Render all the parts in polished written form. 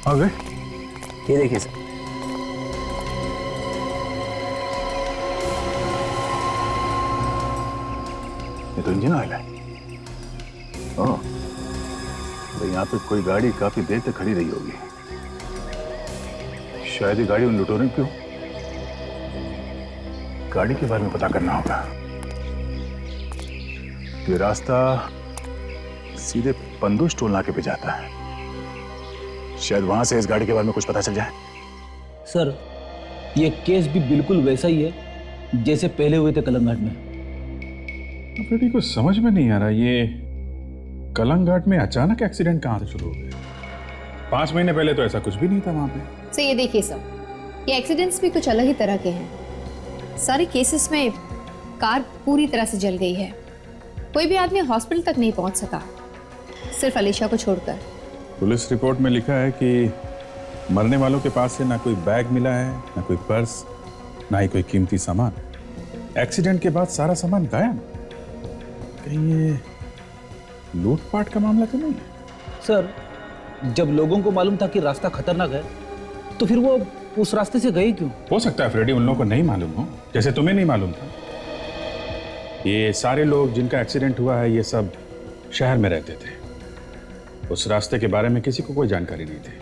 आ गए? ये देखिए सर। ये तो इंजन ऑयल है। ओह, तो यहाँ पे कोई गाड़ी काफी देर तक खड़ी रही होगी। शायद ये गाड़ी उन लुटेरों की हो। गाड़ी के बारे में पता करना होगा। ये रास्ता सीधे पंदुष टोल नाके पे जाता है। शायद वहां से इस गाड़ी के बारे में कुछ पता चल जाए। सर, ये केस भी बिल्कुल वैसा ही है जैसे पहले हुए थे कलंग घाट में। फ्रेडी को समझ में नहीं आ रहा, ये कलंग घाट में अचानक एक्सीडेंट कहां से शुरू हो गया? 5 महीने पहले तो ऐसा कुछ भी नहीं था वहां पे। सो ये देखिए सर, ये एक्सीडेंट्स भी कुछ अलग ही तरह के हैं। सारे केसेस में कार पूरी तरह से जल गई है। कोई भी आदमी हॉस्पिटल तक नहीं पहुंच सका, सिर्फ अलीशा को छोड़कर। पुलिस रिपोर्ट में लिखा है कि मरने वालों के पास से ना कोई बैग मिला है, ना कोई पर्स, ना ही कोई कीमती सामान। एक्सीडेंट के बाद सारा सामान गायब। कहीं ये लूटपाट का मामला तो नहीं है? सर, जब लोगों को मालूम था कि रास्ता खतरनाक है तो फिर वो उस रास्ते से गए क्यों? हो सकता है फ्रेडी उन लोगों को नहीं मालूम हो, जैसे तुम्हें नहीं मालूम था। ये सारे लोग जिनका एक्सीडेंट हुआ है ये सब शहर में रहते थे। उस रास्ते के बारे में किसी को कोई जानकारी नहीं थी।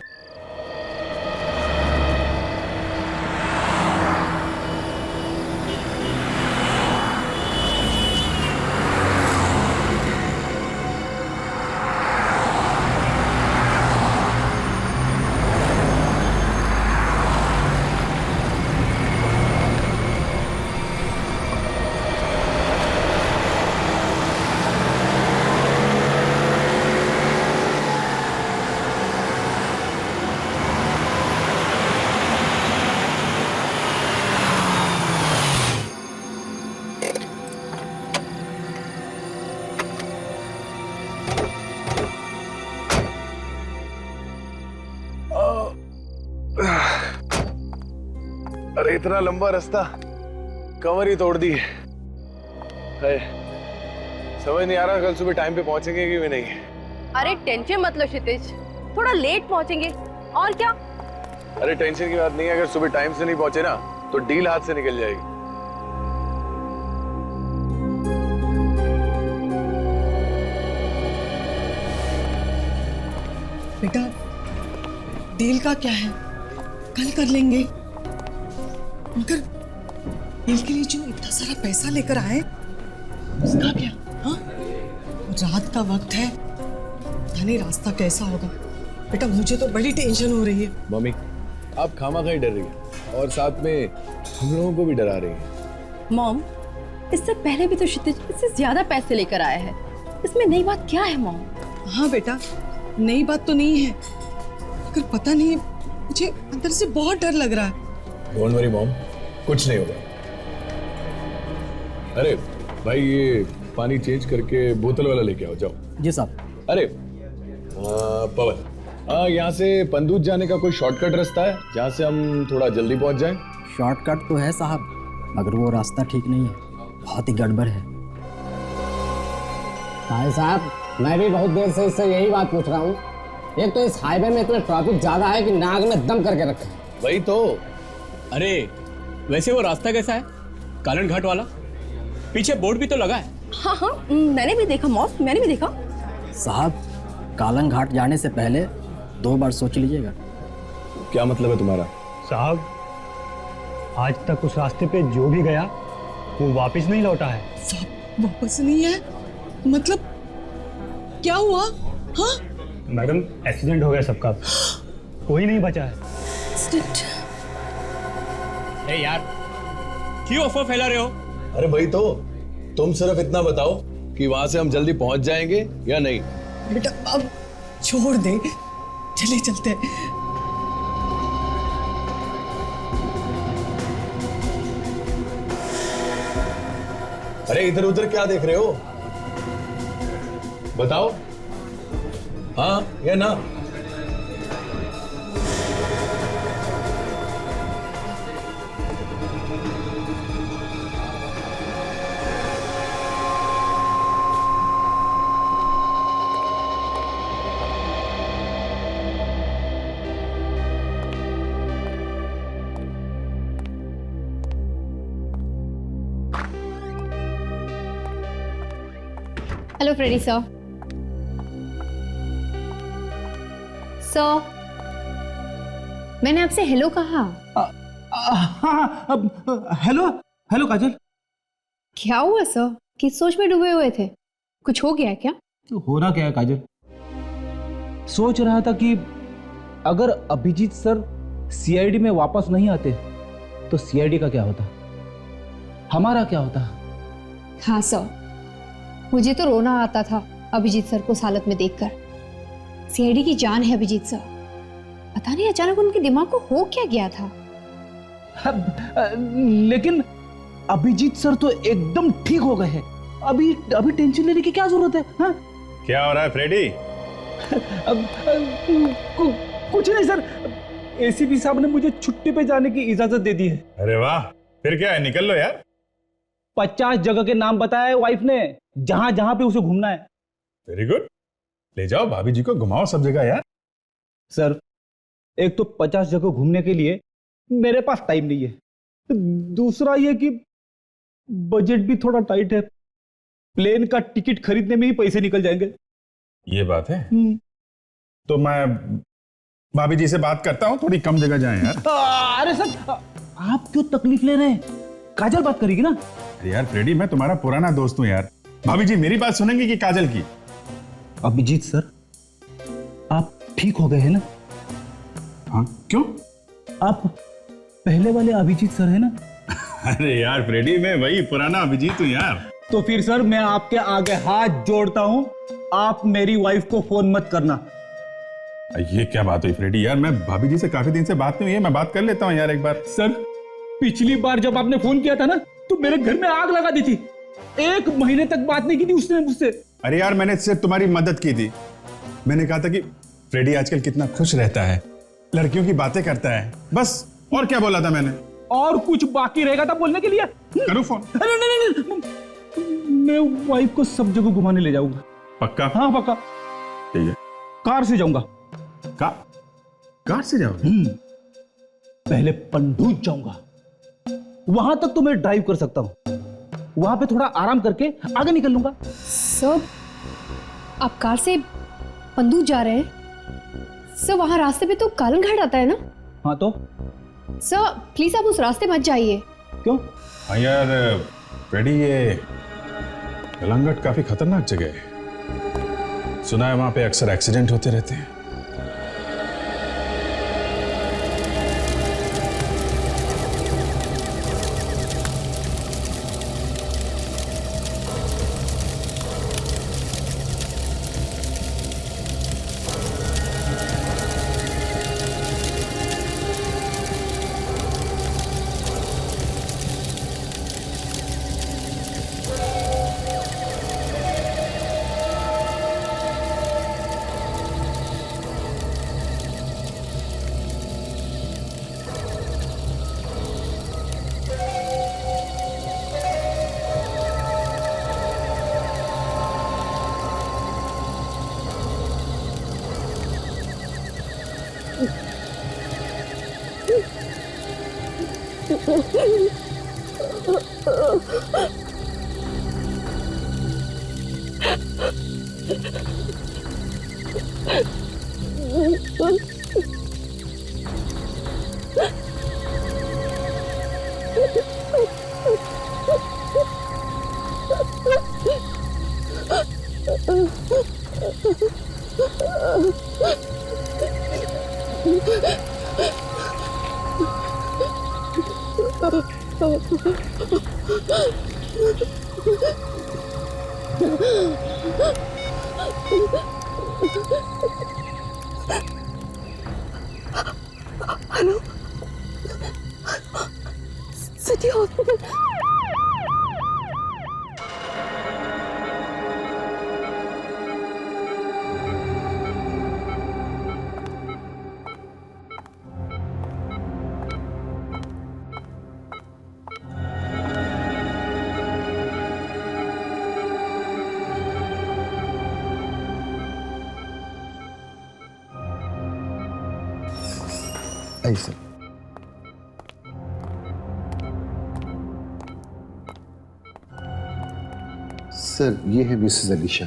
अरे इतना लंबा रास्ता, कमर ही तोड़ दी है। समझ नहीं आ रहा कल सुबह टाइम पे पहुंचेंगे कि भी नहीं। अरे टेंशन मत लो क्षितिज, थोड़ा लेट पहुंचेंगे और क्या। अरे टेंशन की बात नहीं है, अगर सुबह टाइम से नहीं पहुंचे ना तो डील हाथ से निकल जाएगी। बेटा, डील का क्या है, कल कर लेंगे। मगर डील के लिए जो इतना सारा पैसा लेकर आए उसका क्या? हाँ, रात का वक्त है, पता नहीं रास्ता कैसा होगा। बेटा मुझे तो बड़ी टेंशन हो रही है। मम्मी, आप खामा-खा ही डर रही है और साथ में हम लोगों को भी डरा रही है। मॉम, इससे पहले भी तो क्षितिज इससे ज्यादा पैसे लेकर आया है। इसमें नई बात क्या है मॉम? हाँ बेटा, नई बात तो नहीं है, मगर पता नहीं, मुझे अंदर से बहुत डर लग रहा है। डोंट वरी मॉम, कुछ नहीं होगा। अरे भाई, ये पानी चेंज करके बोतल वाला लेके आओ, जाओ। जी साहब। अरे पवन, यहाँ से पंदूज जाने का कोई शॉर्टकट रास्ता है जहाँ से हम थोड़ा जल्दी पहुँच जाएं? शॉर्टकट तो है साहब, मगर वो रास्ता ठीक नहीं है, बहुत ही गड़बड़ है। भाई साहब, मैं भी बहुत देर से इससे यही बात पूछ रहा हूँ। एक तो इस हाईवे में इतना ट्रैफिक ज्यादा है कि नाक में दम करके रखा है। वही तो। अरे वैसे वो रास्ता कैसा है, कालन घाट वाला? पीछे बोर्ड भी तो लगा है। हाँ हाँ, मैंने भी देखा मॉम, मैंने भी देखा। साहब, कालंग घाट जाने से पहले 2 बार सोच लीजिएगा। क्या मतलब है तुम्हारा? साहब, आज तक उस रास्ते पे जो भी गया वो वापस नहीं लौटा है। वापस नहीं है? मतलब क्या हुआ? हाँ मैडम, एक्सीडेंट हो गया सबका, कोई नहीं बचा है। एक्सीडेंट? ए यार, क्यों अफवाह फैला रहे हो? अरे भाई तो तुम सिर्फ इतना बताओ कि वहां से हम जल्दी पहुंच जाएंगे या नहीं। बेटा अब छोड़ दे, चले चलते हैं। अरे इधर उधर क्या देख रहे हो, बताओ, हाँ या ना? Hello Freddy sir. सर, मैंने आपसे हेलो कहा। हेलो हेलो काजल। क्या हुआ सर? किस सोच में डूबे हुए थे? कुछ हो गया क्या? तो होना क्या है काजल? सोच रहा था कि अगर अभिजीत सर सीआईडी में वापस नहीं आते तो सीआईडी का क्या होता, हमारा क्या होता। हाँ सर, मुझे तो रोना आता था अभिजीत सर को इस हालत में देखकर। सीआईडी की जान है अभिजीत सर। पता नहीं अचानक उनके दिमाग को हो क्या गया था। लेकिन अभिजीत सर तो एकदम ठीक हो गए हैं। अभी अभी टेंशन लेने की क्या जरूरत है? हाँ? क्या हो रहा है फ्रेडी? कुछ नहीं सर, एसीपी साहब ने मुझे छुट्टी पे जाने की इजाजत दे दी है। अरे वाह, फिर क्या है, निकल लो यार। 50 जगह के नाम बताए वाइफ ने, जहां जहां पे उसे घूमना है। वेरी गुड, ले जाओ भाभी जी को घुमाओ सब जगह यार। सर, एक तो 50 जगह घूमने के लिए मेरे पास टाइम नहीं है, दूसरा ये कि बजट भी थोड़ा टाइट है। प्लेन का टिकट खरीदने में ही पैसे निकल जाएंगे। ये बात है। तो मैं भाभी जी से बात करता हूँ, थोड़ी कम जगह जाएं यार। अरे सर, आप क्यों तकलीफ ले रहे हैं? काजल बात करेगी ना। अरे यार फ्रेडी, मैं तुम्हारा पुराना दोस्त हूँ यार। भाभी जी मेरी बात सुनेंगे कि काजल की? अभिजीत सर, आप ठीक हो गए हैं ना? हाँ, क्यों? आप पहले वाले अभिजीत सर है ना? अरे यार फ्रेडी, मैं वही पुराना अभिजीत हूँ यार। तो फिर सर मैं आपके आगे हाथ जोड़ता हूं, आप मेरी वाइफ को फोन मत करना। ये क्या बात हुई फ्रेडी? यार मैं भाभी जी से काफी दिन से बात नहीं हुई है, मैं बात कर लेता हूँ यार एक बार। सर, पिछली बार जब आपने फोन किया था ना तो मेरे घर में आग लगा दी थी। 1 महीने तक बात नहीं की थी उसने मुझसे। अरे यार, मैंने सिर्फ तुम्हारी मदद की थी। मैंने कहा था कि फ्रेडी आजकल कितना खुश रहता है, लड़कियों की बातें करता है, बस। और क्या बोला था मैंने? और कुछ बाकी रहेगा था बोलने के लिए? करूँ फोन? नहीं, मैं वाइफ को सब जगह घुमाने ले जाऊंगा। पक्का? हाँ पक्का। ठीक है। कार से जाऊंगा। कार से जाओगे? पहले पंडूज जाऊंगा, वहां तक तो मैं ड्राइव कर सकता हूं, वहां पे थोड़ा आराम करके आगे निकल लूंगा। सर, आप कार से पंदूज जा रहे हैं? सर, वहां रास्ते पे तो कालन घाट आता है ना? हाँ तो? सर प्लीज आप उस रास्ते मत जाइए। क्यों? हाँ यार फ्रेडी, ये कलंगट काफी खतरनाक जगह है। सुना है वहां पे अक्सर एक्सीडेंट होते रहते हैं। Hello, city hospital. ऐसे सर, ये है मिसेस अलीशा।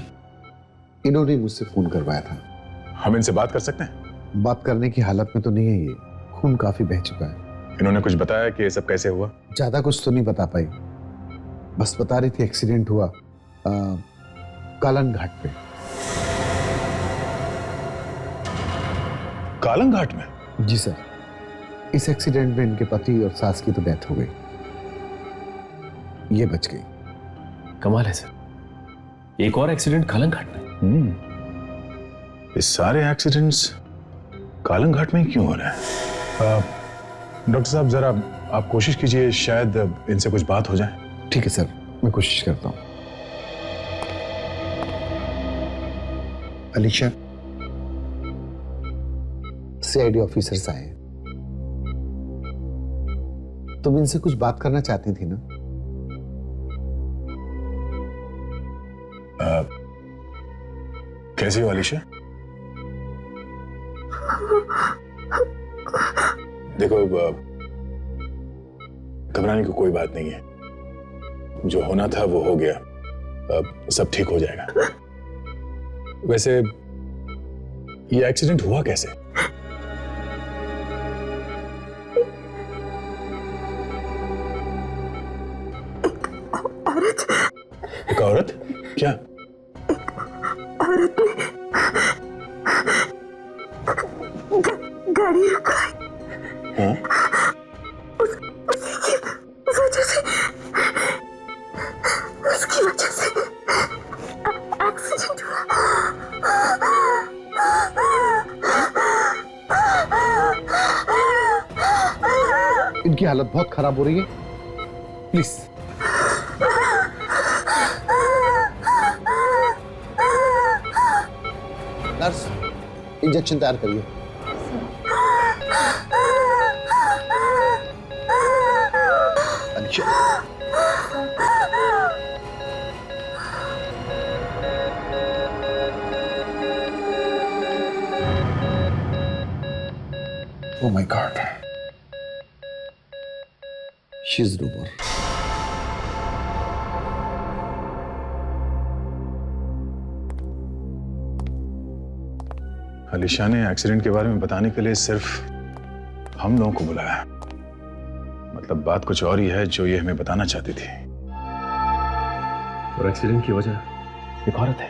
इन्होंने मुझसे फोन करवाया था। हम इनसे बात कर सकते हैं? बात करने की हालत में तो नहीं है ये, खून काफी बह चुका है। इन्होंने कुछ बताया कि ये सब कैसे हुआ? ज्यादा कुछ तो नहीं बता पाई, बस बता रही थी एक्सीडेंट हुआ कालन घाट पे। कालन घाट में? जी सर, इस एक्सीडेंट में इनके पति और सास की तो डेथ हो गई, ये बच गई। कमाल है सर, एक और एक्सीडेंट कालन घाट में। ये सारे एक्सीडेंट्स कालन घाट में ही क्यों हो रहे हैं? डॉक्टर साहब, जरा आप कोशिश कीजिए, शायद इनसे कुछ बात हो जाए। ठीक है सर, मैं कोशिश करता हूं। अलीशा, सीआईडी ऑफिसर्स आए। तुम इनसे कुछ बात करना चाहती थी ना? कैसी हो अलीशा? देखो, घबराने की कोई बात नहीं है, जो होना था वो हो गया, अब सब ठीक हो जाएगा। वैसे ये एक्सीडेंट हुआ कैसे? एक औरत? क्या? औरत ने गाड़ी रुकाई। हाँ? उसकी वजह से एक्सीडेंट हुआ। इनकी हालत बहुत खराब हो रही है, प्लीज। नर्स, इंजेक्शन तैयार करिए। अच्छा, Oh my God. She's no more. Alisha ने एक्सीडेंट के बारे में बताने के लिए सिर्फ हम लोगों को बुलाया। मतलब बात कुछ और ही है जो ये हमें बताना चाहती थी। और एक्सीडेंट की वजह एक औरत है।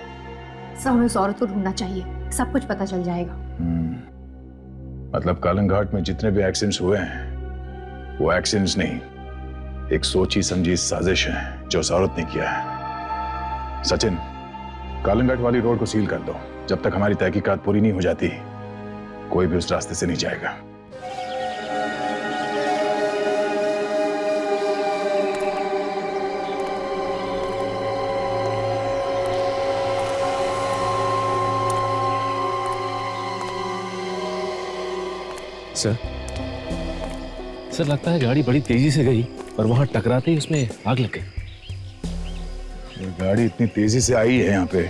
सब हमें उस औरत को ढूंढना चाहिए, सब कुछ पता चल जाएगा। मतलब कालन घाट में जितने भी एक्सीडेंट्स हुए हैं वो एक्सीडेंट्स नहीं, एक सोची समझी साजिश है जो उस औरत ने किया है। सचिन, कालन घाट वाली रोड को सील कर दो। जब तक हमारी तहकीकात पूरी नहीं हो जाती कोई भी उस रास्ते से नहीं जाएगा। सर लगता है गाड़ी बड़ी तेजी से गई और वहां टकराते ही उसमें आग लग गई। ये गाड़ी इतनी तेजी से आई है यहाँ पे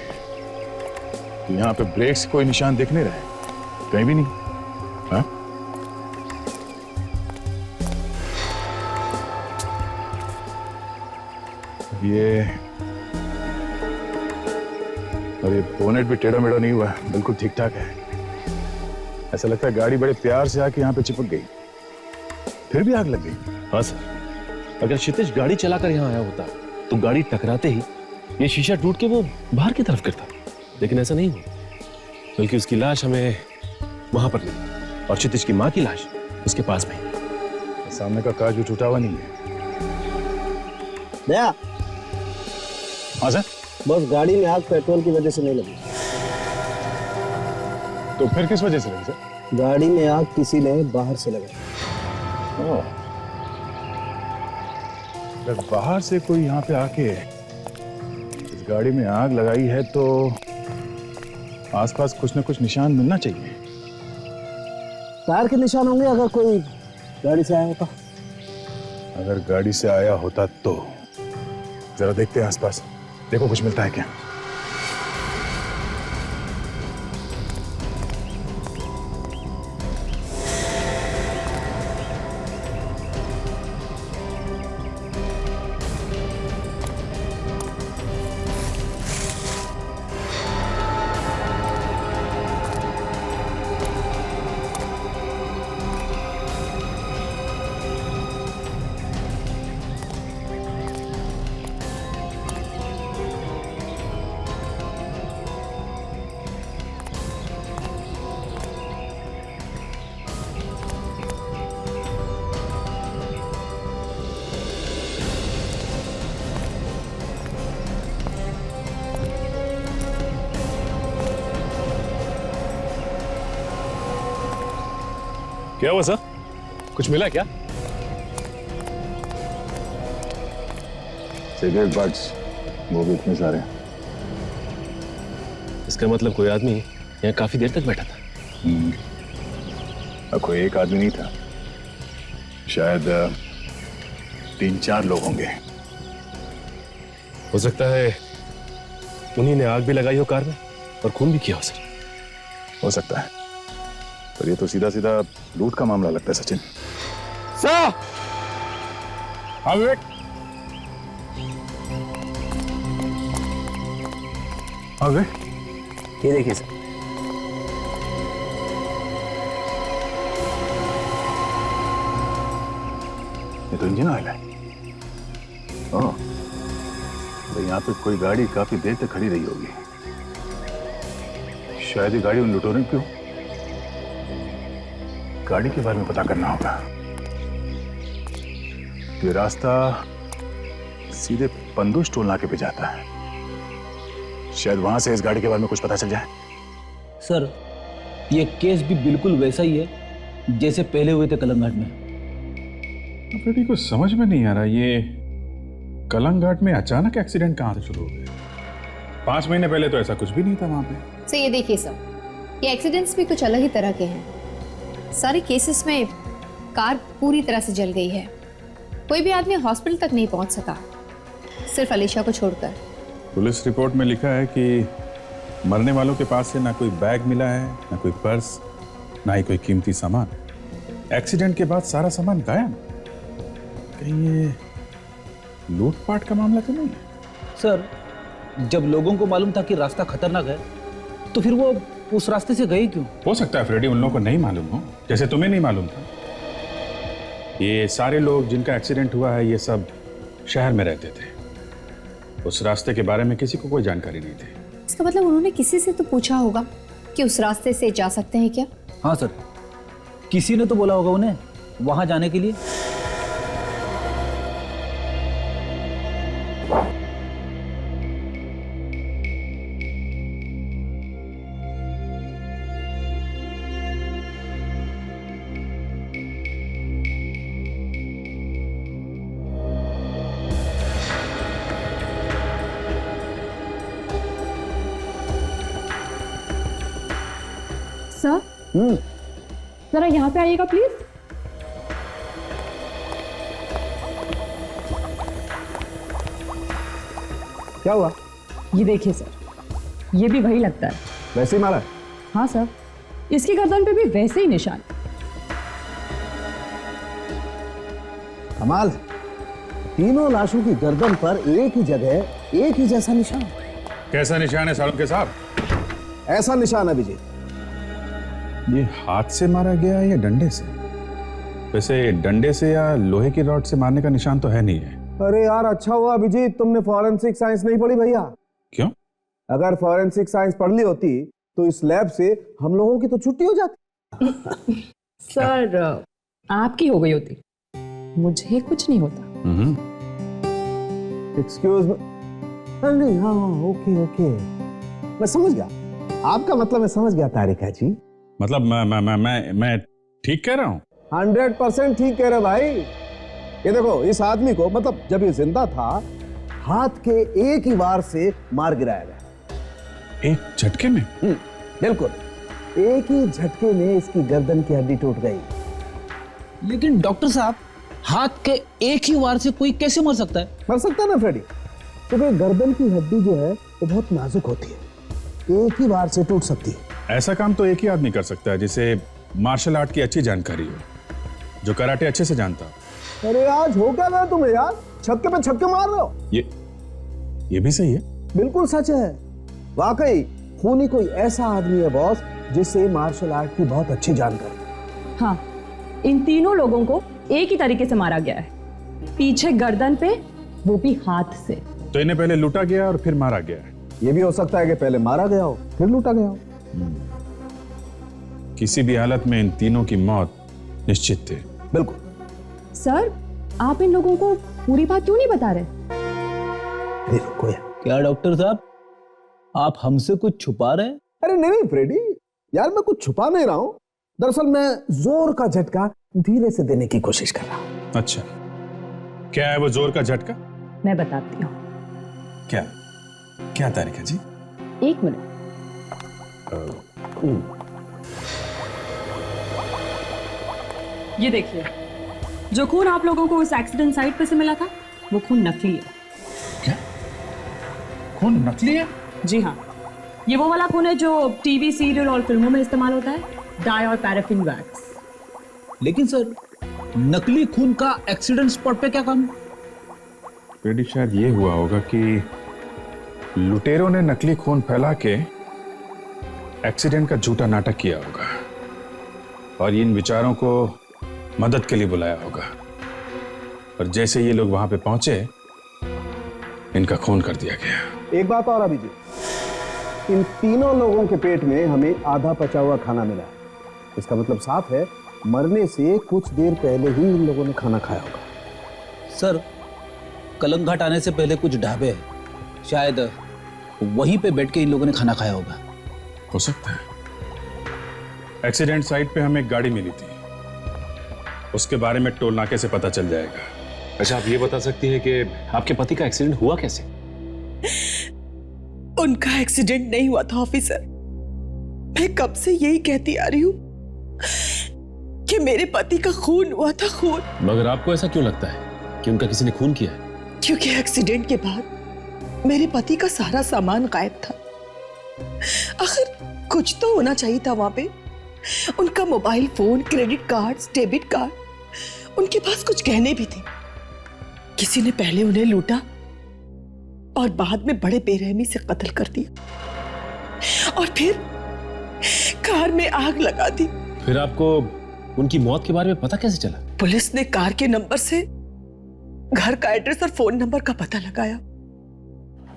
कि यहाँ पे ब्रेक्स कोई निशान दिख नहीं रहे, कहीं भी नहीं। हाँ? और ये बोनेट भी टेढ़ा मेढ़ा नहीं हुआ, बिल्कुल ठीक ठाक है। ऐसा लगता है गाड़ी बड़े प्यार से आके यहाँ पे चिपक गई, फिर भी आग लग गई। हाँ सर, अगर क्षितिज गाड़ी चलाकर यहाँ आया होता तो गाड़ी टकराते ही ये शीशा टूट के वो बाहर की तरफ गिरता, लेकिन ऐसा नहीं हुआ, बल्कि उसकी लाश हमें वहां पर मिली और क्षितिज की माँ की लाश उसके पास में। सामने का कांच भी टूटा हुआ नहीं है। दया, हाँ सर। बस गाड़ी में आग पेट्रोल की वजह से नहीं लगी। तो फिर किस वजह से लगी सर? गाड़ी में आग किसी ने बाहर से लगाई। अगर बाहर से कोई यहाँ पे आके इस गाड़ी में आग लगाई है तो आसपास कुछ न कुछ निशान मिलना चाहिए। टायर के निशान होंगे अगर कोई गाड़ी से आया होता। अगर गाड़ी से आया होता तो जरा देखते हैं आसपास, देखो कुछ मिलता है क्या। क्या हुआ सर? कुछ मिला क्या? सिगरेट बट्स, वो भी इतने सारे। इसका मतलब कोई आदमी यहाँ काफी देर तक बैठा था। अब कोई एक आदमी नहीं था, शायद 3-4 लोग होंगे। हो सकता है उन्हीं ने आग भी लगाई हो कार में और खून भी किया हो सर। हो सकता है, पर ये तो सीधा सीधा लूट का मामला लगता है सचिन। सर! हाँ विवेक। हाँ विवेक, ये देखिए सर। ये तो इंजन ऑयल है। ओह, तो यहाँ पे कोई गाड़ी काफी देर तक खड़ी रही होगी। शायद ये गाड़ी उन लुटेरों की हो। गाड़ी के बारे में पता करना होगा। ये रास्ता सीधे पंदू स्टोल नाके पे जाता है। शायद वहां से इस गाड़ी के बारे में कुछ पता चल जाए। सर, ये केस भी बिल्कुल वैसा ही है जैसे पहले हुए थे कलंघाट में। फ्रेडी को समझ में नहीं आ रहा, ये कलंघाट में अचानक एक्सीडेंट कहां से शुरू हो गया? 5 महीने पहले तो ऐसा कुछ भी नहीं था वहां पे। सर ये देखिए सर, ये एक्सीडेंट्स भी कुछ अलग ही तरह के हैं। सारे केसेस में कार पूरी तरह से जल गई है। कोई भी आदमी हॉस्पिटल तक नहीं पहुंच सका, सिर्फ अलीशा को छोड़कर। पुलिस रिपोर्ट में लिखा है कि मरने वालों के पास से ना कोई बैग मिला है, ना कोई पर्स, ना ही कोई कीमती सामान। एक्सीडेंट के बाद सारा सामान गायब। कहीं ये लूटपाट का मामला तो नहीं है? सर, जब लोगों को मालूम था कि रास्ता खतरनाक है तो फिर वो उस रास्ते से गए क्यों? हो सकता है फ्रेडी उन लोगों को नहीं मालूम हो, जैसे तुम्हें नहीं मालूम था। ये सारे लोग जिनका एक्सीडेंट हुआ है, ये सब शहर में रहते थे। उस रास्ते के बारे में किसी को कोई जानकारी नहीं थी। इसका मतलब उन्होंने किसी से तो पूछा होगा कि उस रास्ते से जा सकते हैं क्या? हाँ सर, किसी ने तो बोला होगा उन्हें वहां जाने के लिए। सर, जरा यहाँ पे आइएगा प्लीज। क्या हुआ? ये देखिए सर, ये भी वही लगता है। वैसे ही मारा? हाँ सर, इसकी गर्दन पे भी वैसे ही निशान। कमाल, तीनों लाशों की गर्दन पर एक ही जगह एक ही जैसा निशान। कैसा निशान है सालुंके साहब? ऐसा निशान है विजय। ये हाथ से मारा गया है या डंडे से? वैसे डंडे से या लोहे की रॉड से मारने का निशान तो है नहीं है। अरे यार, अच्छा हुआ अभिजीत तुमने फॉरेंसिक साइंस नहीं पढ़ी भैया। क्यों? अगर फॉरेंसिक साइंस पढ़ ली होती तो इस लैब से हम लोगों की तो छुट्टी हो जाती। सर, आपकी हो गई होती, मुझे कुछ नहीं होता। Excuse me. नहीं, हाँ ओके ओके, मैं समझ गया आपका मतलब। मैं समझ गया तारिका जी। मतलब मैं ठीक कह रहा हूँ? 100% ठीक कह रहे भाई। ये देखो, इस आदमी को मतलब जब ये जिंदा था, हाथ के एक ही वार से मार गिराया गया। एक झटके में? बिल्कुल, एक ही झटके में इसकी गर्दन की हड्डी टूट गई। लेकिन डॉक्टर साहब, हाथ के एक ही वार से कोई कैसे मर सकता है? मर सकता है ना फ्रेडी, क्योंकि गर्दन की हड्डी जो है वो बहुत नाजुक होती है, एक ही वार से टूट सकती है। ऐसा काम तो एक ही आदमी कर सकता है जिसे मार्शल आर्ट की अच्छी जानकारी हो, जो कराटे अच्छे से जानता हो। अरे आज हो क्या गया तुम्हें यार? छक्के पे छक्के मार रहे हो। ये भी सही है। बिल्कुल सच है। वाकई खूनी कोई ऐसा आदमी है बॉस जिसे मार्शल आर्ट की बहुत अच्छी जानकारी। हाँ, इन तीनों लोगों को एक ही तरीके से मारा गया है, पीछे गर्दन पे, वो भी हाथ से। तो इन्हें पहले लूटा गया और फिर मारा गया है। ये भी हो सकता है कि पहले मारा गया हो फिर लूटा गया हो। किसी भी हालत में इन तीनों की मौत निश्चित थी। बिल्कुल। सर, आप इन लोगों को पूरी बात क्यों नहीं बता रहे? रुको यार। क्या डॉक्टर साहब, आप हमसे कुछ छुपा रहे हैं? अरे नहीं फ्रेडी, यार मैं कुछ छुपा नहीं रहा हूं। दरअसल मैं जोर का झटका धीरे से देने की कोशिश कर रहा हूं। अच्छा, क्या है वो जोर का झटका? मैं बताती हूँ। क्या क्या तारिका जी? 1 मिनट। ये देखिए, जो खून आप लोगों को उस एक्सीडेंट साइट पे से मिला था वो खून नकली है। क्या? खून नकली है? जी हाँ, ये वो वाला खून है जो टीवी सीरियल और फिल्मों में इस्तेमाल होता है, डाई और पैराफिन वैक्स। लेकिन सर, नकली खून का एक्सीडेंट स्पॉट पे क्या काम? बेटी शायद ये हुआ होगा कि लुटेरों ने नकली खून फैला के एक्सीडेंट का झूठा नाटक किया होगा और इन विचारों को मदद के लिए बुलाया होगा, और जैसे ये लोग वहां पे पहुंचे इनका खून कर दिया गया। एक बात और अभी जी, इन तीनों लोगों के पेट में हमें आधा पचा हुआ खाना मिला है। इसका मतलब साफ है मरने से कुछ देर पहले ही इन लोगों ने खाना खाया होगा। सर, कलंग घाट आने से पहले कुछ ढाबे हैं, शायद वहीं पे बैठ के इन लोगों ने खाना खाया होगा। हो सकता है। एक्सीडेंट साइट पे हमें एक गाड़ी मिली थी, उसके बारे में टोल नाके से पता चल जाएगा। अच्छा, आप ये बता सकती हैं कि आपके पति का एक्सीडेंट हुआ कैसे? उनका एक्सीडेंट नहीं हुआ था ऑफिसर। मैं कब से यही कहती आ रही हूँ कि मेरे पति का खून हुआ था, खून। मगर आपको ऐसा क्यों लगता है कि उनका किसी ने खून किया है? क्योंकि एक्सीडेंट के बाद मेरे पति का सारा सामान गायब था। आखिर कुछ तो होना चाहिए था वहां पे। उनका mobile phone, credit cards, debit card, उनके पास कुछ गहने भी थे। किसी ने पहले उन्हें लूटा और बाद में बड़े बेरहमी से कत्ल कर दिया और फिर कार में आग लगा दी। फिर आपको उनकी मौत के बारे में पता कैसे चला? पुलिस ने कार के नंबर से घर का एड्रेस और फोन नंबर का पता लगाया।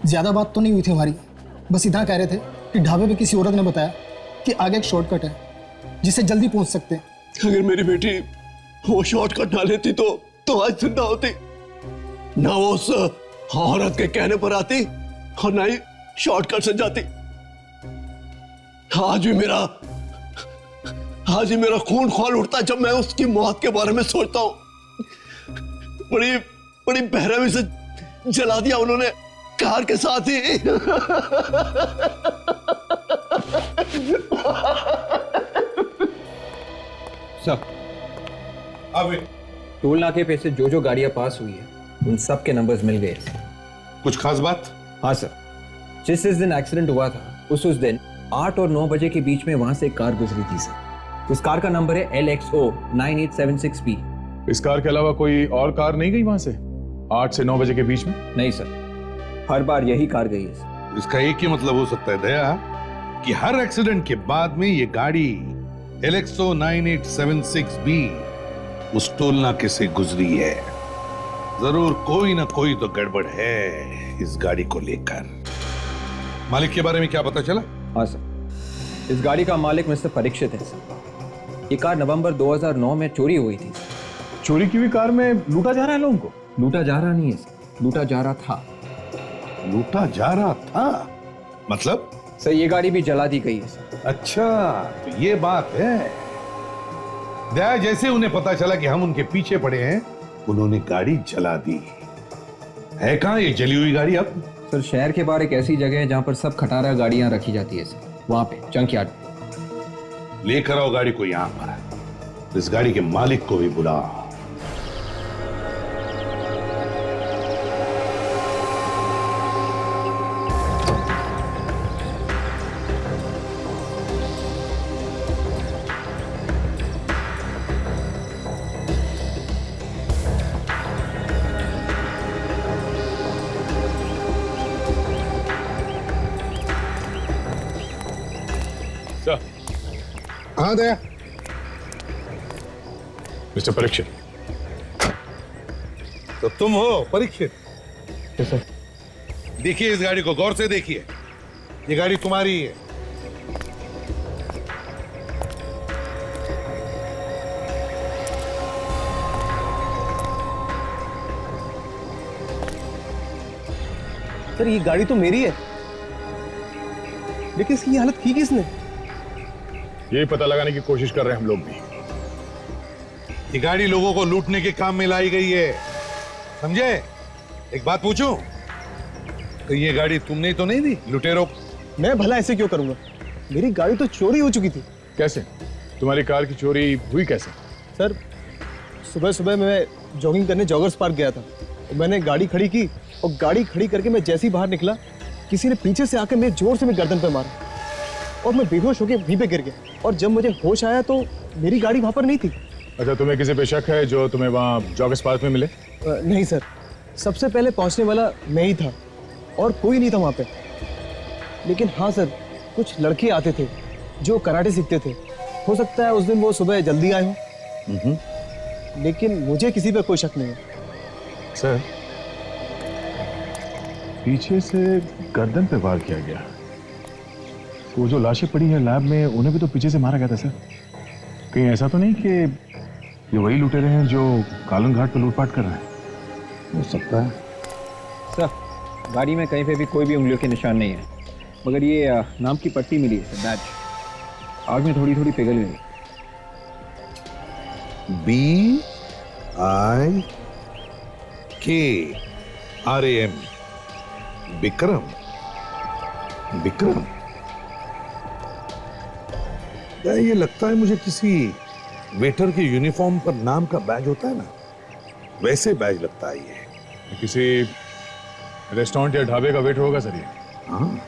ज्यादा बात तो नहीं हुई थी हमारी, बस इतना कह रहे थे कि ढाबे पे किसी औरत ने बताया कि आगे एक शॉर्टकट है जिससे जल्दी पहुंच सकते हैं। अगर मेरी बेटी वो शॉर्टकट ना लेती तो आज जिंदा होती, ना वो उस औरत के कहने पर आती और ना ही शॉर्टकट से जाती। आज ही मेरा खून खौल उठता है जब मैं उसकी मौत के बारे में सोचता हूं। बड़ी बेरहमी से जला दिया उन्होंने कार के साथ ही। सर, अब टोल नाके पे से जो गाड़ियां पास हुई है उन सब के नंबर्स मिल गए। कुछ खास बात? हाँ सर, जिस दिन एक्सीडेंट हुआ था उस दिन 8 और 9 बजे के बीच में वहां से एक कार गुजरी थी सर। उस कार का नंबर है LXO 9876B। इस कार के अलावा कोई और कार नहीं गई वहां से 8 से 9 बजे के बीच में? नहीं सर, हर बार यही कार गई है सर। इसका एक ही मतलब हो सकता है दया कि हर एक्सीडेंट के बाद में ये गाड़ी LXO 9876B उस टोल नाके से गुजरी है। जरूर कोई ना कोई तो गड़बड़ है इस गाड़ी को लेकर। मालिक के बारे में क्या पता चला? हाँ सर, इस गाड़ी का मालिक मिस्टर परीक्षित है सर। ये कार नवंबर 2009 में चोरी हुई थी। चोरी की हुई कार में लूटा जा रहा है लोगों को? लूटा जा रहा नहीं है सर, लूटा जा रहा था। लूटा जा रहा था मतलब? सर, ये गाड़ी भी जला दी गई है सर। अच्छा, तो ये बात है। दया, जैसे उन्हें पता चला कि हम उनके पीछे पड़े हैं, उन्होंने गाड़ी जला दी। है कहां ये जली हुई गाड़ी अब? सर, शहर के बाहर एक ऐसी जगह है जहां पर सब खटारा गाड़ियां रखी जाती है सर, वहां पे जंकयार्ड पे। लेकर आओ गाड़ी को यहां पर। इस गाड़ी के मालिक को भी बुलाओ। हाँ दया। मिस्टर परीक्षित। तो तुम हो परीक्षित? सर, देखिए इस गाड़ी को गौर से देखिए, ये गाड़ी तुम्हारी है। सर, ये गाड़ी तो मेरी है, लेकिन इसकी हालत की किसने? यही पता लगाने की कोशिश कर रहे हैं हम लोग भी। ये गाड़ी लोगों को लूटने के काम में लाई गई है, समझे? एक बात पूछूं, तो ये गाड़ी तुमने तो नहीं दी लुटेरों? मैं भला ऐसे क्यों करूंगा? मेरी गाड़ी तो चोरी हो चुकी थी। कैसे? तुम्हारी कार की चोरी हुई कैसे? सर, सुबह सुबह मैं जॉगिंग करने जॉगर्स पार्क गया था। मैंने गाड़ी खड़ी की और गाड़ी खड़ी करके मैं जैसे ही बाहर निकला, किसी ने पीछे से आकर मेरे जोर से मेरी गर्दन पे मारा और मैं बेहोश होकर वहीं पे गिर गया। और जब मुझे होश आया तो मेरी गाड़ी वहां पर नहीं थी। अच्छा, तुम्हें किसी पे शक है जो तुम्हें वहाँ जॉगर्स पार्क में मिले? नहीं सर, सबसे पहले पहुंचने वाला मैं ही था और कोई नहीं था वहां पे। लेकिन हाँ सर, कुछ लड़के आते थे जो कराटे सीखते थे। हो सकता है उस दिन वो सुबह जल्दी आए हों, लेकिन मुझे किसी पे कोई शक नहीं है। सर, पीछे से गर्दन पे वार किया गया, तो वो जो लाशें पड़ी हैं लैब में, उन्हें भी तो पीछे से मारा गया था सर। कहीं ऐसा तो नहीं कि ये वही लुटेरे हैं जो कालन घाट पे लूटपाट कर रहे हैं? हो सकता है सर, गाड़ी में कहीं पे भी कोई भी उंगलियों के निशान नहीं है, मगर ये नाम की पट्टी मिली है, बैच आग में थोड़ी थोड़ी पिघल गई। BIKRAM, विक्रम। विक्रम, ये लगता है मुझे किसी वेटर के यूनिफॉर्म पर नाम का बैज होता है ना, वैसे बैज लगता है ये। किसी रेस्टोरेंट या ढाबे का वेटर होगा सर ये। हाँ,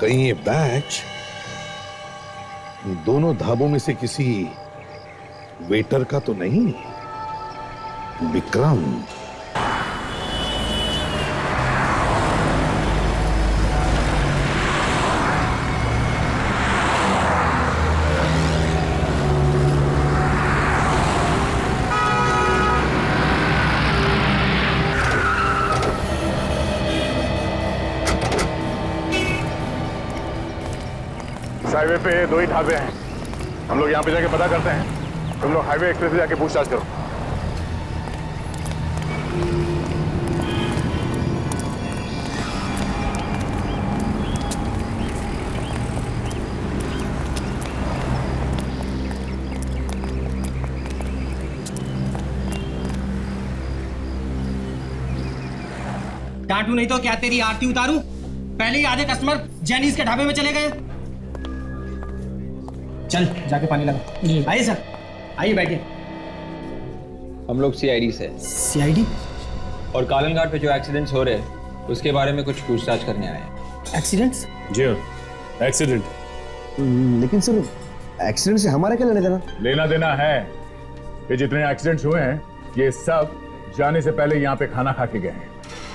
कहीं ये बैच दोनों ढाबों में से किसी वेटर का तो नहीं? विक्रम। हाईवे पे 2 ही ढाबे हैं, हम लोग यहाँ पे जाके पता करते हैं। तुम लोग हाईवे एक्सप्रेस से जाके पूछताछ करो। डांटू नहीं तो क्या तेरी आरती उतारूं? पहले ही आधे कस्टमर जैनीज के ढाबे में चले गए। चल जाके पानी लगा। आइए सर, आइए बैठिए। हम लोग सीआईडी से। सीआईडी? और कालन घाट पे जो एक्सीडेंट्स हो रहे हैं उसके बारे में कुछ पूछताछ करने आए हैं। एक्सीडेंट्स? जी हाँ, एक्सीडेंट। लेकिन सर, एक्सीडेंट से हमारा क्या लेना देना? लेना देना है। ये जितने एक्सीडेंट्स हुए हैं, ये सब जाने से पहले यहाँ पे खाना खा के गए हैं,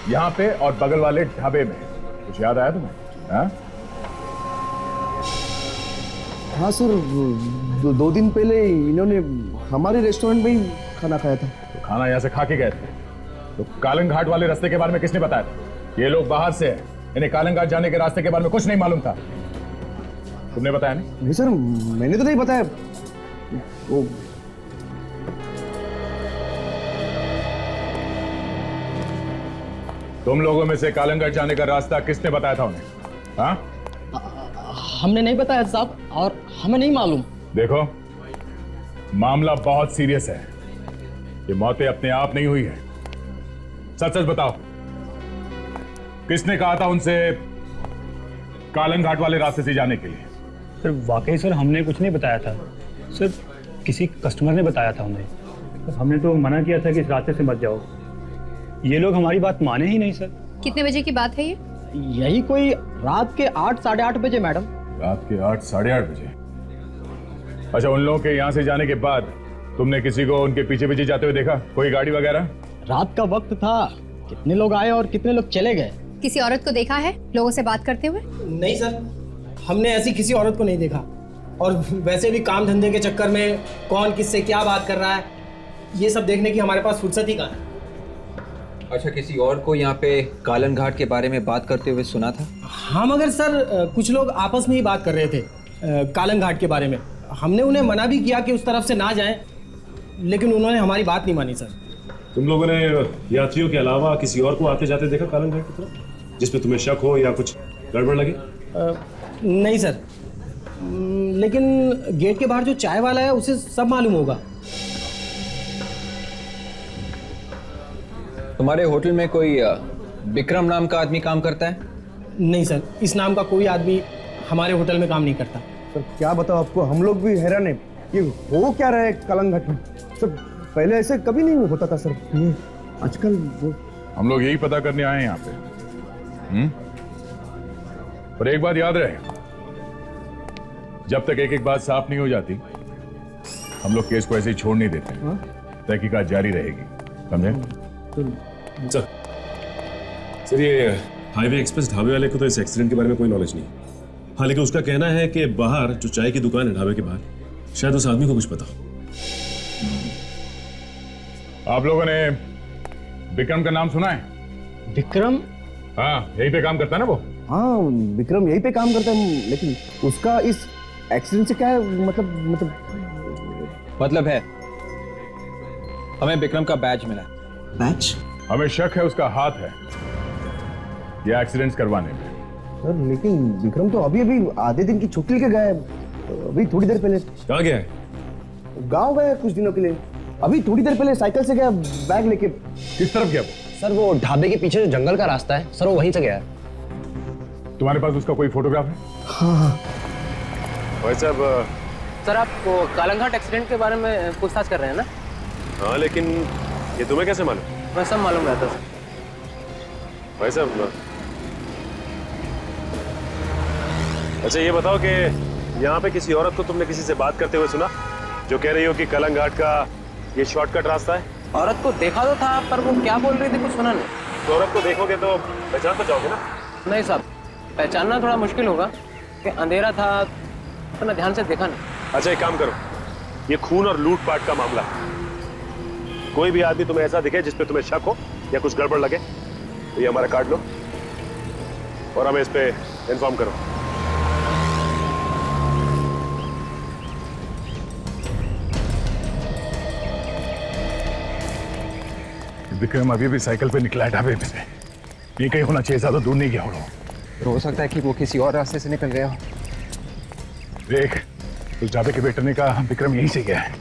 यहाँ पे और बगल वाले ढाबे में। कुछ याद आया तुम्हें? हाँ? हाँ सर, 2 दिन पहले इन्होंने हमारे रेस्टोरेंट में ही खाना खाया था। तो खाना यहाँ से खा के गए थे, तो कालन घाट वाले रास्ते के बारे में किसने बताया था? ये लोग बाहर से हैं, इन्हें कालन घाट जाने के रास्ते के बारे में कुछ नहीं मालूम था। तुमने बताया नहीं? नहीं सर, मैंने तो नहीं बताया। वो तुम लोगों में से कालन घाट जाने का रास्ता किसने बताया था उन्हें? हाँ? हमने नहीं बताया साहब, और हमें नहीं मालूम। देखो, मामला बहुत सीरियस है। ये मौतें अपने आप नहीं हुई है। सच सच बताओ, किसने कहा था उनसे कालन घाट वाले रास्ते से जाने के लिए? सर वाकई सर, हमने कुछ नहीं बताया था सर, किसी कस्टमर ने बताया था उन्हें। हमने तो मना किया था कि इस रास्ते से मत जाओ। ये लोग हमारी बात माने ही नहीं सर। कितने बजे की बात है ये? यही कोई रात के 8 साढ़े 8 बजे मैडम। रात के 8 साढ़े 8 बजे? अच्छा, उन लोगों के यहाँ से जाने के बाद तुमने किसी को उनके पीछे पीछे जाते हुए देखा? कोई गाड़ी वगैरह? रात का वक्त था, कितने लोग आए और कितने लोग चले गए। किसी औरत को देखा है लोगों से बात करते हुए? नहीं सर, हमने ऐसी किसी औरत को नहीं देखा। और वैसे भी काम धंधे के चक्कर में कौन किससे क्या बात कर रहा है, ये सब देखने की हमारे पास फुर्सत ही कहाँ है। अच्छा, किसी और को यहाँ पे कालन घाट के बारे में बात करते हुए सुना था? हाँ, मगर सर कुछ लोग आपस में ही बात कर रहे थे कालन घाट के बारे में। हमने उन्हें मना भी किया कि उस तरफ से ना जाएं, लेकिन उन्होंने हमारी बात नहीं मानी सर। तुम लोगों ने यात्रियों के अलावा किसी और को आते जाते देखा कालन घाट की तरफ, जिसमें तुम्हें शक हो या कुछ गड़बड़ लगे? नहीं सर, लेकिन गेट के बाहर जो चाय वाला है उसे सब मालूम होगा। तुम्हारे होटल में कोई विक्रम नाम का आदमी काम करता है? नहीं सर, इस नाम का कोई आदमी हमारे होटल में काम नहीं करता। सर क्या बताओ आपको, हम लोग भी हैरान है कि हो क्या रहा है कालंग घाट में। सर पहले ऐसे कभी नहीं होता था सर, ये आजकल वो। हम लोग यही पता करने आए हैं यहाँ पे। पर एक बात याद रहे, जब तक एक एक बात साफ नहीं हो जाती हम लोग केस को ऐसे ही छोड़ नहीं देते। तहकीकात जारी रहेगी, समझे? सर ये हाईवे एक्सप्रेस ढाबे वाले को तो इस एक्सीडेंट के बारे में कोई नॉलेज नहीं। हाँ, लेकिन उसका कहना है कि बाहर जो चाय की दुकान है ढाबे के बाहर, शायद उस आदमी को कुछ पता हो। आप लोगों ने विक्रम का नाम सुना है? विक्रम? हाँ, यहीं पे काम करता है ना वो। हाँ विक्रम यहीं पे काम करता है, लेकिन उसका इस एक्सीडेंट से क्या है मतलब है हमें विक्रम का बैज मिला। बैच? हमें शक है उसका हाथ है ये एक्सीडेंट्स करवाने में। सर लेकिन विक्रम तो अभी अभी आधे दिन की छुट्टी लेके गया है, अभी थोड़ी देर पहले। कहाँ गया है? गाँव गया कुछ दिनों के लिए, अभी थोड़ी देर पहले साइकिल से गया बैग लेके। किस तरफ गया वो? सर वो ढाबे के पीछे जो जंगल का रास्ता है सर, वो वहीं से गया है। तुम्हारे पास उसका कोई फोटोग्राफ है? हाँ। भाई साहब, सर आप वो कालंघाट एक्सीडेंट के बारे में पूछताछ कर रहे हैं ना? हाँ, लेकिन ये तुम्हें कैसे मालूम? मैं सब मालूम रहता सर। भाई साहब, अच्छा ये बताओ कि यहाँ पे किसी औरत को तुमने किसी से बात करते हुए सुना, जो कह रही हो कि कालंग घाट का ये शॉर्टकट रास्ता है? औरत को देखा तो था, पर वो क्या बोल रही थी कुछ सुना नहीं। तो औरत को देखोगे तो पहचान तो जाओगे ना? नहीं साहब, पहचानना थोड़ा मुश्किल होगा कि अंधेरा था तो मैं ध्यान से देखा नहीं। अच्छा एक काम करो, ये खून और लूटपाट का मामला है। कोई भी आदमी तुम्हें ऐसा दिखे जिसपे तुम्हें शक हो या कुछ गड़बड़ लगे तो ये हमारा कार्ड लो और हमें इस पे इन्फॉर्म करो। विक्रम अभी भी साइकिल पे निकला है ढाबे पे से। ये कहीं होना चाहिए, ज्यादा दूर नहीं गया होगा। हो सकता है कि वो किसी और रास्ते से निकल गया हो। देख, उस ढाबे के वेटर ने कहा विक्रम यहीं से गया है।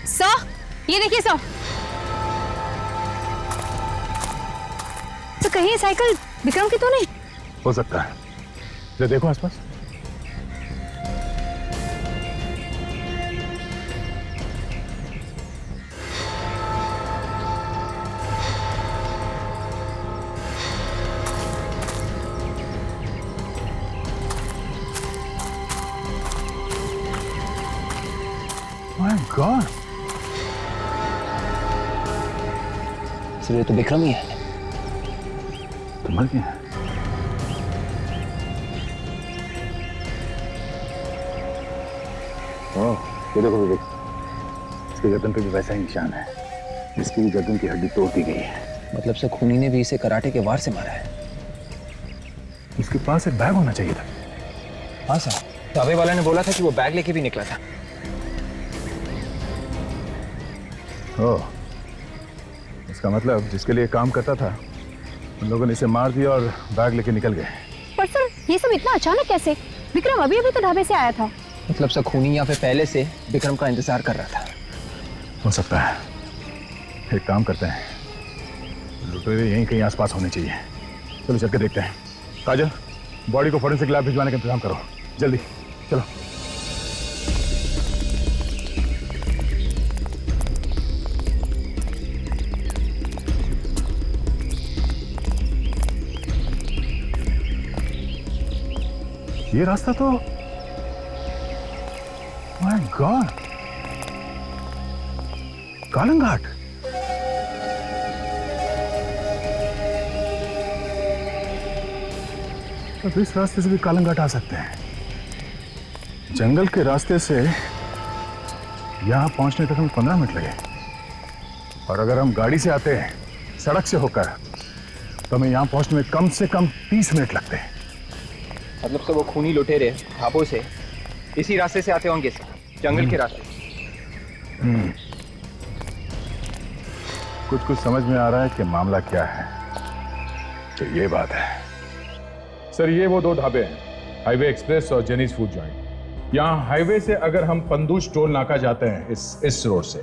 सर, ये देखिए सर। तो कहीं ये साइकिल विक्रम की तो नहीं? हो सकता है, जरा देखो आसपास। My God! सर ये तो विक्रम ही है। तो मर गया। ये देखो विवेक, इसके गर्दन पे भी वैसा ही निशान है, इसकी गर्दन की हड्डी तोड़ दी गई है। मतलब से खूनी ने भी इसे कराटे के वार से मारा है। इसके पास एक बैग होना चाहिए था। हाँ सर, ढाबे वाला ने बोला था कि वो बैग लेके भी निकला था। ओह, इसका मतलब जिसके लिए काम करता था उन लोगों ने इसे मार दिया और बैग लेके निकल गए। पर सर ये सब इतना अचानक कैसे? विक्रम अभी अभी तो ढाबे से आया था। मतलब से खूनी यहाँ पे पहले से विक्रम का इंतजार कर रहा था। हो सकता है। एक काम करते हैं, लुटेरे यहीं कहीं आसपास होने चाहिए। चलो चल के देखते हैं। काजल, बॉडी को फोरेंसिक लैब भिजवाने का इंतजाम करो, जल्दी चलो। ये रास्ता तो माय गॉड, कालंग घाट। तो इस रास्ते से भी कालंग घाट आ सकते हैं। जंगल के रास्ते से यहां पहुंचने तक हमें 15 मिनट लगे, और अगर हम गाड़ी से आते हैं सड़क से होकर तो हमें यहां पहुंचने में कम से कम 30 मिनट लगते हैं। मतलब से वो खूनी लुटेरे ढाबों से इसी रास्ते से आते होंगे, जंगल के रास्ते। कुछ समझ में आ रहा है कि मामला क्या है। तो ये बात है, सर ये वो दो ढाबे हैं, हाईवे एक्सप्रेस और जेनीज फूड जॉइंट। यहाँ हाईवे से अगर हम पंदूश टोल नाका जाते हैं इस रोड से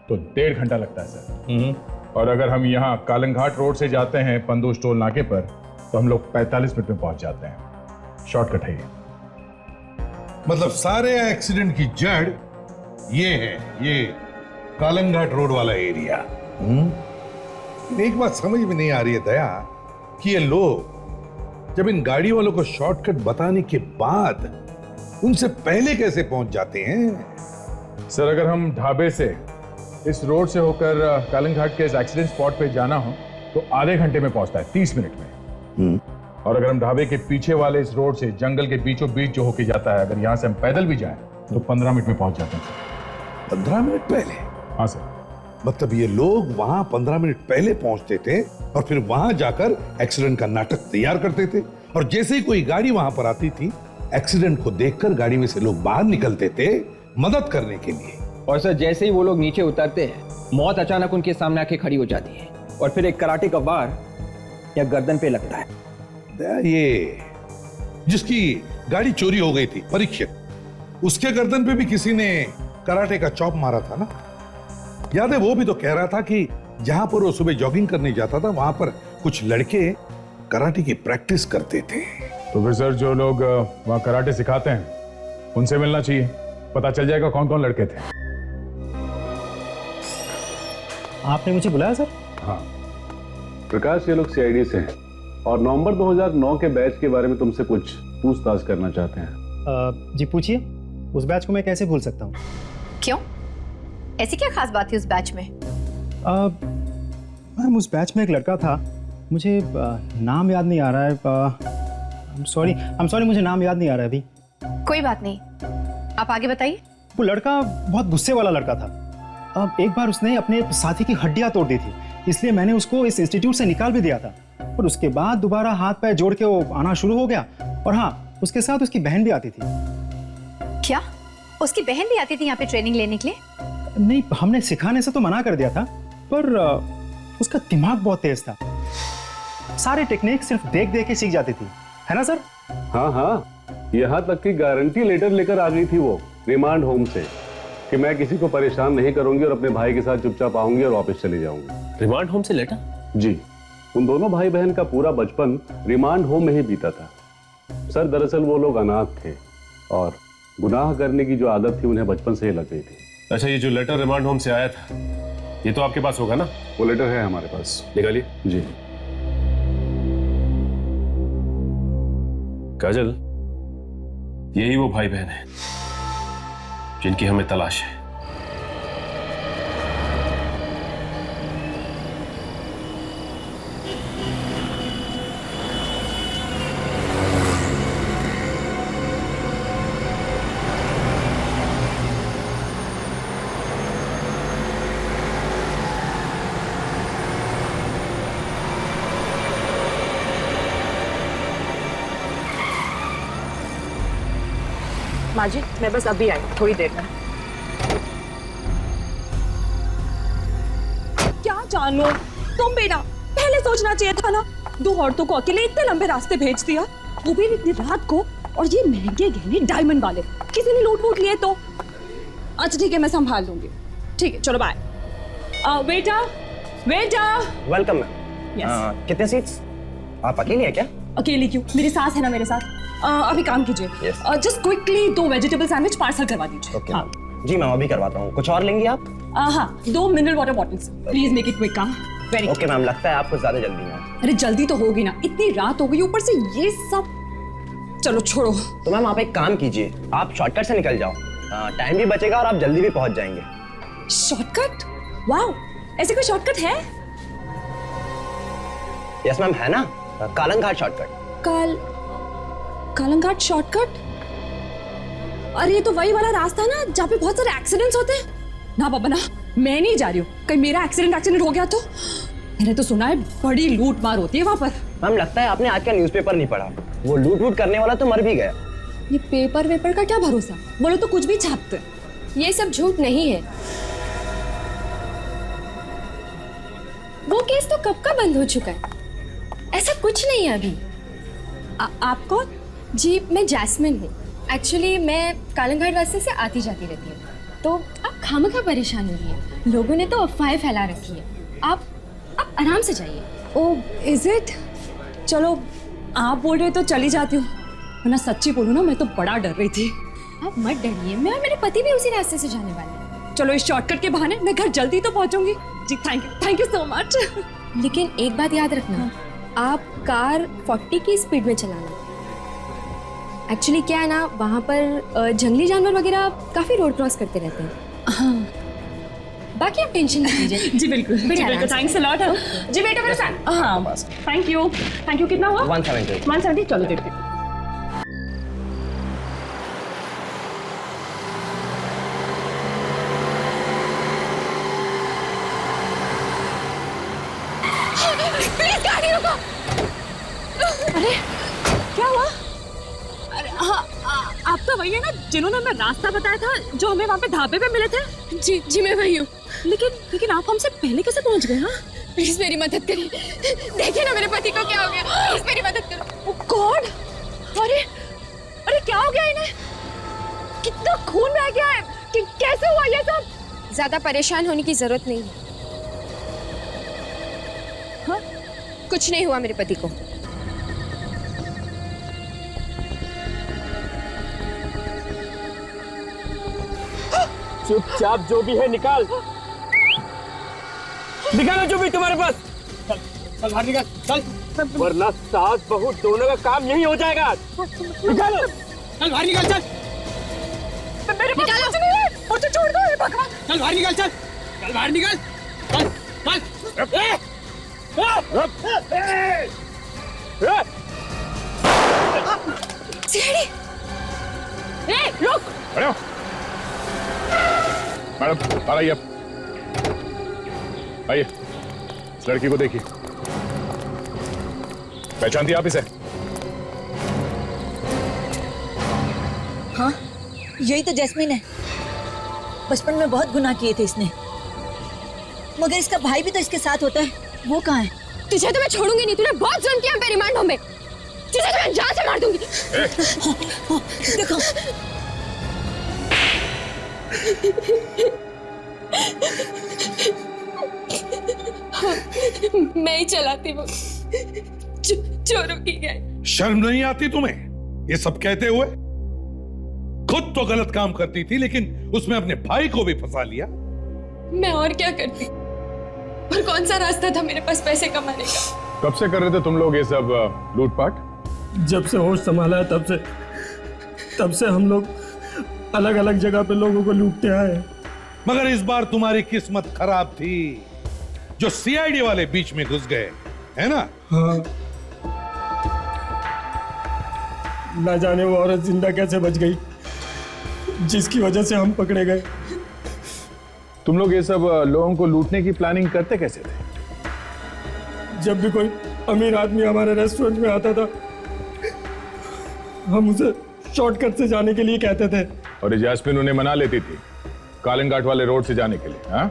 तो 1.5 घंटा लगता है सर। और अगर हम यहाँ कालंघाट रोड से जाते हैं पंदूश टोल नाके पर तो हम लोग 45 मिनट में पहुंच जाते हैं। शॉर्टकट है ये। मतलब सारे एक्सीडेंट की जड़ ये है, ये कालंघाट रोड वाला एरिया। एक बात समझ में नहीं आ रही है दया कि ये लोग जब इन गाड़ी वालों को शॉर्टकट बताने के बाद उनसे पहले कैसे पहुंच जाते हैं। सर अगर हम ढाबे से इस रोड से होकर कालंघाट के इस एक्सीडेंट स्पॉट पे जाना हो तो आधे घंटे में पहुंचता है, 30 मिनट में। और अगर हम ढाबे के पीछे वाले इस रोड से जंगल के बीचों बीच जो होके जाता है, अगर यहां से हम पैदल भी जाएं तो 15 मिनट में पहुंच जाते हैं सर। 15 मिनट पहले? हाँ सर। मतलब ये लोग वहां 15 मिनट पहले पहुंचते थे और फिर वहां जाकर एक्सीडेंट का नाटक तैयार करते थे, और जैसे ही कोई गाड़ी वहां पर आती थी एक्सीडेंट को देखकर गाड़ी में से लोग बाहर निकलते थे मदद करने के लिए। और सर जैसे ही वो लोग नीचे उतरते हैं मौत अचानक उनके सामने आके खड़ी हो जाती है और फिर एक कराटे का वार या गर्दन पे लगता है। ये जिसकी गाड़ी चोरी हो गई थी परीक्षित, उसके गर्दन पे भी किसी ने कराटे का चॉप मारा था ना, याद है? वो भी तो कह रहा था कि जहां पर वो सुबह जॉगिंग करने जाता था वहां पर कुछ लड़के कराटे की प्रैक्टिस करते थे। तो फिर सर जो लोग वहां कराटे सिखाते हैं उनसे मिलना चाहिए, पता चल जाएगा कौन कौन लड़के थे। आपने मुझे बुलाया सर? हाँ प्रकाश, ये लोग सीआईडी से हैं और नवंबर 2009 के बैच के बारे में तुमसे कुछ पूछताछ करना चाहते हैं। जी पूछिए। उस बैच को मैं कैसे भूल सकता हूँ? क्यों, ऐसी क्या खास बात थी उस बैच में? मैम उस बैच में एक लड़का था, मुझे नाम याद नहीं आ रहा है। आई एम सॉरी मुझे नाम याद नहीं आ रहा है अभी। कोई बात नहीं, आप आगे बताइए। वो लड़का बहुत गुस्से वाला लड़का था। अब एक बार उसने अपने साथी की हड्डियां तोड़ दी थी, इसलिए मैंने उसको इस इंस्टीट्यूट से निकाल भी दिया था। और उसके बाद दोबारा हाथ पैर जोड़ के वो आना शुरू हो गया। और हाँ, उसके साथ उसकी बहन भी आती थी। क्या उसकी बहन भी आती थी यहाँ पे ट्रेनिंग लेने के लिए? नहीं, हमने सिखाने से तो मना कर दिया था, पर उसका दिमाग बहुत तेज था। सारे टेक्निक सिर्फ देख देख के सीख जाती थी, है ना सर? हाँ हाँ, यहाँ तक की गारंटी लेटर लेकर आ गई थी वो रिमांड होम से कि मैं किसी को परेशान नहीं करूंगी और अपने भाई के साथ चुपचाप आऊंगी और वापस चली जाऊंगी। रिमांड होम से लेटर? जी, उन दोनों भाई बहन का पूरा बचपन रिमांड होम में ही बीता था। सर दरअसल वो लोग अनाथ थे और गुनाह करने की जो आदत थी उन्हें बचपन से ही लग गई थी। अच्छा, ये जो लेटर रिमांड होम से आया था ये तो आपके पास होगा ना? वो लेटर है हमारे पास, निकालिए। जी काजल, यही वो भाई बहन है जिनकी हमें तलाश है। माँ जी, मैं बस अभी आई, थोड़ी देर में। क्या जानू तुम बेटा, पहले सोचना चाहिए था ना। 2 औरतों को अकेले इतने लंबे रास्ते भेज दिया, वो भी इतनी रात को, और ये महंगे गहने डायमंड वाले। किसी ने लूट वूट लिए तो? अच्छा ठीक है, मैं संभाल लूंगी। ठीक है, चलो बाय। बेटा बेटा। Welcome ma'am. कितने सीट्स? आप अकेली है क्या? अकेली क्यों, मेरी सास है ना मेरे साथ। अभी काम कीजिए, just quickly 2 vegetable sandwich parcel करवा दीजिए। ओके जी मैम, अभी करवाता हूँ। कुछ और लेंगी आप? हाँ, 2 mineral water bottles, please make it quick. Very okay ma'am, लगता है आपको ज्यादा जल्दी है। अरे जल्दी तो होगी ना, इतनी रात हो गई, ऊपर से ये सब। चलो छोड़ो। तो मैम आप एक काम कीजिए, आप शॉर्टकट से निकल जाओ, टाइम भी बचेगा और आप जल्दी भी पहुंच जाएंगे। शॉर्टकट? वाओ, ऐसे कोई शॉर्टकट है? यस मैम, है ना, कालंघाट शॉर्टकट। कालंघाट शॉर्टकट? अरे ये तो वही वाला रास्ता है ना जहाँ पे बहुत सारे एक्सीडेंट्स होते हैं। ना बाबा ना, मैं नहीं जा रही हूँ, कहीं मेरा एक्सीडेंट हो गया तो। मैंने तो सुना है बड़ी लूट मार होती है वहां पर। मैम लगता है आपने आज का न्यूज़पेपर नहीं पढ़ा, वो लूट करने वाला तो मर भी गया। ये पेपर वेपर का क्या भरोसा, बोलो तो कुछ भी छापते। ये सब झूठ नहीं है। वो केस तो कब का बंद हो चुका है, ऐसा कुछ नहीं है अभी। आप कौन? जी मैं जैस्मिन हूँ। एक्चुअली मैं कालंघाट रास्ते से आती जाती रहती हूँ, तो आप खामखा परेशान हो रही है। लोगों ने तो अफवाहें फैला रखी है। आप आराम से जाइए। Oh is it? चलो आप बोल रहे तो चली जाती हूँ, वरना सच्ची बोलूँ ना मैं तो बड़ा डर रही थी। आप मत डरिए, मैं और मेरे पति भी उसी रास्ते से जाने वाले हैं। चलो इस शॉर्टकट के बहाने मैं घर जल्दी तो पहुँचूंगी। जी थैंक यू सो मच। लेकिन एक बात याद रखना, आप कार 40 की स्पीड में चलाना। एक्चुअली क्या है ना, वहाँ पर जंगली जानवर वगैरह काफ़ी रोड क्रॉस करते रहते हैं। हाँ, बाकी आप टेंशन नहीं लीजिए। जी बिल्कुल थैंक्स अ लॉट। जी बेटा मेरे साथ। हाँ बस थैंक यू कितना हुआ? 170। चलो देखते हैं। प्लीज गाड़ी रुको। अरे क्या हुआ? अरे हाँ आप तो वही है ना जिन्होंने हमें रास्ता बताया था, जो हमें वहाँ पे ढाबे पे मिले थे? जी मैं वही हूँ। लेकिन आप हमसे पहले कैसे पहुँच गए? हाँ प्लीज मेरी मदद करिए। देखिए ना मेरे पति को क्या हो गया, प्लीज मेरी मदद करो। ओह गॉड! अरे क्या हो गया इन्हें? कितना खून बह गया है? कैसे हुआ ये सब? ज्यादा परेशान होने की जरूरत नहीं है। हाँ? कुछ नहीं हुआ मेरे पति को। चुपचाप जो भी है निकाल जो भी तुम्हारे पास। चल बाहर निकल, चल। वरना सास बहू दोनों का काम यही हो जाएगा। निकालो। चल बाहर निकल, चल। मेरे पास कुछ नहीं है, मुझे छोड़ दो ये भगवान। चल बाहर निकल, चल बाहर निकल, सीढ़ी। रुक। मैडम आइए, आइए। इस लड़की को देखिए, पहचानती आप इसे? हाँ यही तो जैस्मिन है। बचपन में बहुत गुनाह किए थे इसने, मगर इसका भाई भी तो इसके साथ होता है। वो कहाँ है? तुझे तो मैं छोड़ूंगी नहीं। तूने बहुत जुल्म किया मेरे रिमांड होम में। तुझे तो मैं जान से मार दूंगी। देखो मैं ही चलाती हूँ, चोरों की गैंग। शर्म नहीं आती तुम्हें ये सब कहते हुए? खुद तो गलत काम करती थी, लेकिन उसमें अपने भाई को भी फंसा लिया। मैं और क्या करती, और कौन सा रास्ता था मेरे पास पैसे कमाने का? कब से कर रहे थे तुम लोग ये सब लूटपाट? जब से होश संभाला है तब से हम लोग अलग अलग जगह पे लोगों को लूटते आए। मगर इस बार तुम्हारी किस्मत खराब थी, जो सीआईडी वाले बीच में घुस गए, है ना? हाँ। ना जाने वो औरत जिंदा कैसे बच गई, जिसकी वजह से हम पकड़े गए। तुम लोग ये सब लोगों को लूटने की प्लानिंग करते कैसे थे? जब भी कोई अमीर आदमी हमारे रेस्टोरेंट में आता था, हम उसे शॉर्टकट से जाने के लिए कहते थे। और ये जैस्मिन उन्हें मना लेती थी कालंघाट वाले रोड से जाने के लिए। हाँ?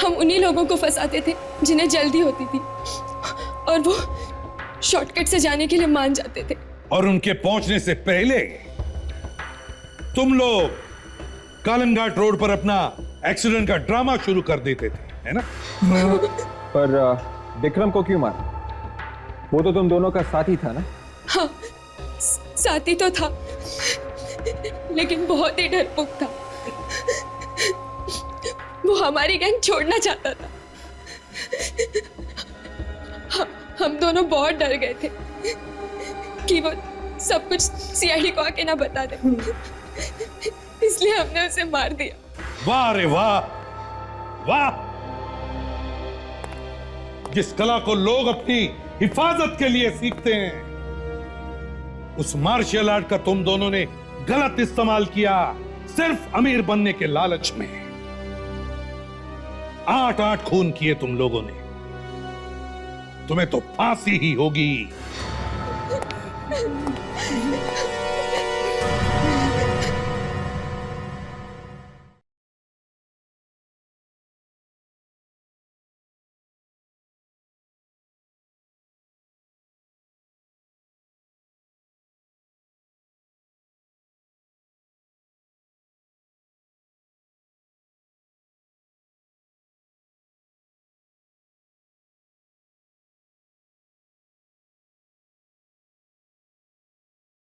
हम उन्हीं लोगों को फंसाते थे जिन्हें जल्दी होती थी, और वो शॉर्टकट से जाने के लिए मान जाते थे। और उनके पहुंचने से पहले तुम लोग कालंघाट रोड पर अपना एक्सीडेंट का ड्रामा शुरू कर देते थे, है ना? पर विक्रम को क्यों मारा? वो तो तुम दोनों का साथी था ना? हाँ साथी तो था, लेकिन बहुत ही डरपोक था। वो हमारी गैंग छोड़ना चाहता था। हम दोनों बहुत डर गए थे कि वो सब कुछ सीआईडी को आके ना बता दे, इसलिए हमने उसे मार दिया। वाह रे वाह, वाह! जिस कला को लोग अपनी हिफाजत के लिए सीखते हैं, उस मार्शल आर्ट का तुम दोनों ने गलत इस्तेमाल किया, सिर्फ अमीर बनने के लालच में। 8 खून किए तुम लोगों ने, तुम्हें तो फांसी ही होगी।